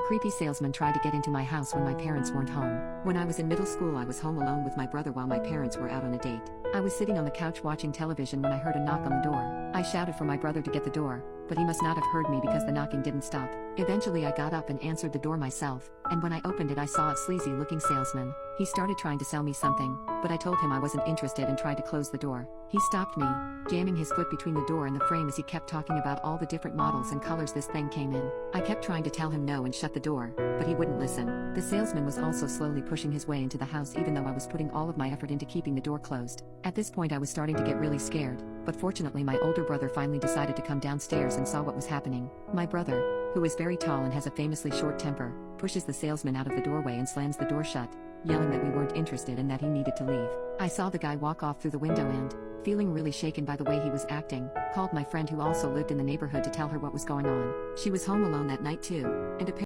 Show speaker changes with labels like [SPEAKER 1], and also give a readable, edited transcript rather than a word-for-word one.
[SPEAKER 1] creepy salesman tried to get into my house when my parents weren't home. When I was in middle school, I was home alone with my brother while my parents were out on a date. I was sitting on the couch watching television when I heard a knock on the door. I shouted for my brother to get the door, but he must not have heard me because the knocking didn't stop. Eventually I got up and answered the door myself, and when I opened it I saw a sleazy-looking salesman. He started trying to sell me something, but I told him I wasn't interested and tried to close the door. He stopped me, jamming his foot between the door and the frame as he kept talking about all the different models and colors this thing came in. I kept trying to tell him no and shut the door, but he wouldn't listen. The salesman was also slowly pushing his way into the house even though I was putting all of my effort into keeping the door closed. At this point I was starting to get really scared, but fortunately my older brother finally decided to come downstairs and saw what was happening. My brother, who is very tall and has a famously short temper, pushes the salesman out of the doorway and slams the door shut, yelling that we weren't interested and that he needed to leave. I saw the guy walk off through the window and, feeling really shaken by the way he was acting, called my friend who also lived in the neighborhood to tell her what was going on. She was home alone that night too, and apparently